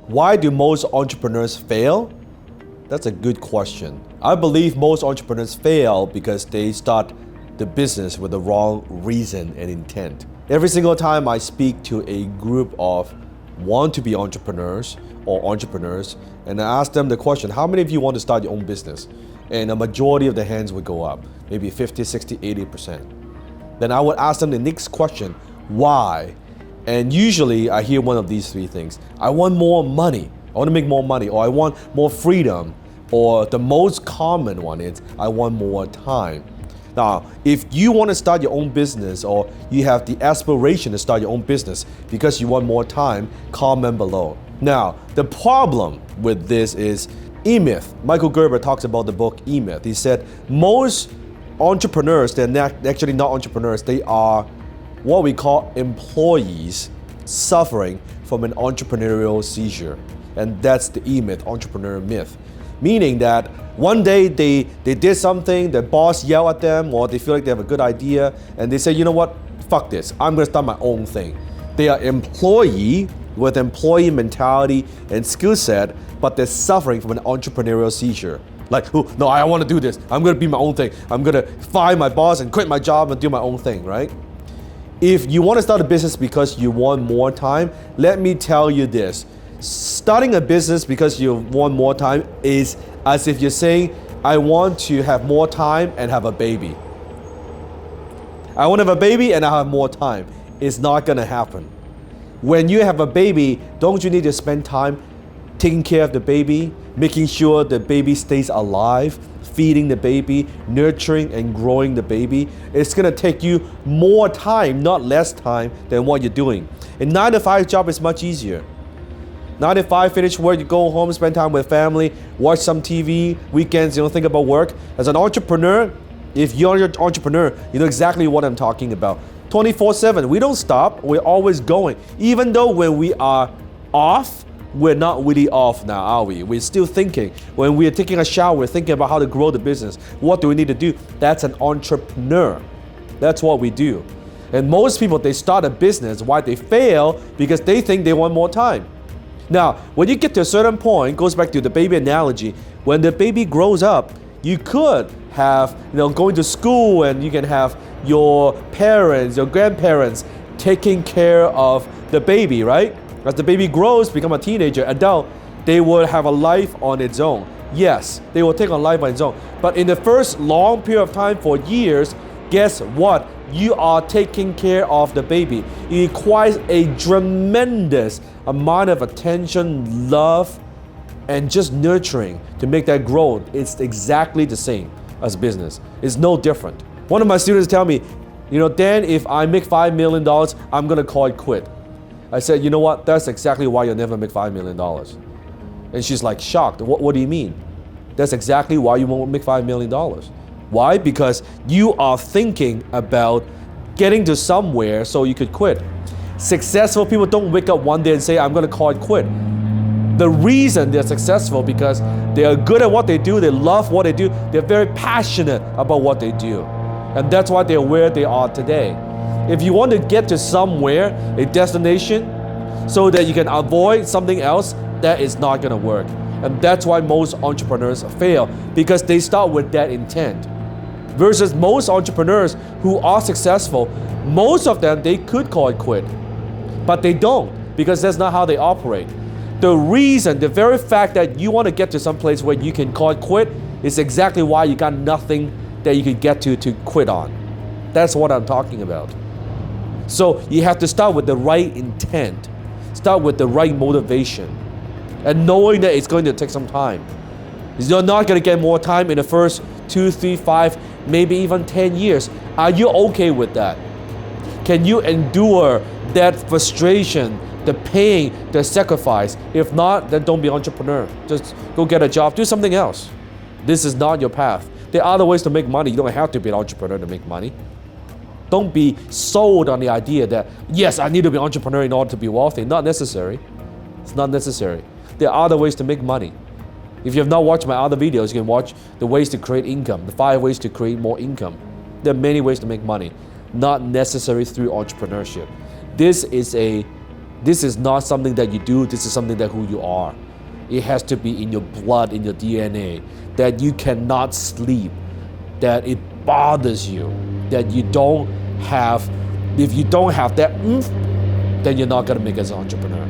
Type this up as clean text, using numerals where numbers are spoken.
Why do most entrepreneurs fail? That's a good question. I believe most entrepreneurs fail because they start the business with the wrong reason and intent. Every single time I speak to a group of want-to-be entrepreneurs or entrepreneurs, and I ask them the question, how many of you want to start your own business? And a majority of the hands would go up, maybe 50, 60, 80%. Then I would ask them the next question, why? And usually I hear one of these three things. I want more money. I want to make more money, or I want more freedom, or the most common one is I want more time. Now, if you want to start your own business, or you have the aspiration to start your own business because you want more time, comment below. Now, the problem with this is E-Myth. Michael Gerber talks about the book E-Myth. He said most entrepreneurs, they're actually not entrepreneurs, they are what we call employees suffering from an entrepreneurial seizure. And that's the E-Myth, entrepreneur myth. Meaning that one day they did something, their boss yelled at them, or they feel like they have a good idea, and they say, you know what, fuck this, I'm gonna start my own thing. They are employee with employee mentality and skill set, but they're suffering from an entrepreneurial seizure. Like, oh, no, I wanna do this, I'm gonna be my own thing, I'm gonna fire my boss and quit my job and do my own thing, right? If you wanna start a business because you want more time, let me tell you this. Starting a business because you want more time is as if you're saying, I want to have more time and have a baby. I want to have a baby and I have more time. It's not gonna happen. When you have a baby, don't you need to spend time taking care of the baby, making sure the baby stays alive, feeding the baby, nurturing and growing the baby? It's gonna take you more time, not less time than what you're doing. A 9-to-5 job is much easier. 9 to 5, finish work, you go home, spend time with family, watch some TV, weekends, you don't think about work. As an entrepreneur, if you're an entrepreneur, you know exactly what I'm talking about. 24/7, we don't stop, we're always going. Even though when we are off, we're not really off now, are we? We're still thinking. When we're taking a shower, we're thinking about how to grow the business. What do we need to do? That's an entrepreneur. That's what we do. And most people, they start a business, why they fail? Because they think they want more time. Now, when you get to a certain point, goes back to the baby analogy, when the baby grows up, you could have, going to school, and you can have your parents, your grandparents taking care of the baby, right? As the baby grows, become a teenager, adult, they will have a life on its own. Yes, they will take on life on its own. But in the first long period of time, for years, guess what? You are taking care of the baby. It requires a tremendous amount of attention, love, and just nurturing to make that grow. It's exactly the same as business. It's no different. One of my students tell me, Dan, if I make $5 million, I'm gonna call it quit. I said, you know what? That's exactly why you'll never make $5 million. And she's like shocked. What do you mean? That's exactly why you won't make $5 million. Why? Because you are thinking about getting to somewhere so you could quit. Successful people don't wake up one day and say, I'm gonna call it quit. The reason they're successful because they are good at what they do, they love what they do, they're very passionate about what they do. And that's why they're where they are today. If you want to get to somewhere, a destination, so that you can avoid something else, that is not gonna work. And that's why most entrepreneurs fail, because they start with that intent. Versus most entrepreneurs who are successful, most of them, they could call it quit. But they don't, because that's not how they operate. The reason, the very fact that you want to get to some place where you can call it quit is exactly why you got nothing that you could get to quit on. That's what I'm talking about. So you have to start with the right intent. Start with the right motivation. And knowing that it's going to take some time. You're not going to get more time in the first 2, 3, 5, maybe even 10 years. Are you okay with that? Can you endure that frustration, the pain, the sacrifice? If not, then don't be an entrepreneur. Just go get a job, do something else. This is not your path. There are other ways to make money. You don't have to be an entrepreneur to make money. Don't be sold on the idea that, yes, I need to be an entrepreneur in order to be wealthy. Not necessary. It's not necessary. There are other ways to make money. If you have not watched my other videos, you can watch the ways to create income, the 5 ways to create more income. There are many ways to make money, not necessarily through entrepreneurship. This is a This is not something that you do, this is something that who you are. It has to be in your blood, in your DNA, that you cannot sleep, that it bothers you, that you don't have, if you don't have that oomph, then you're not gonna make it as an entrepreneur.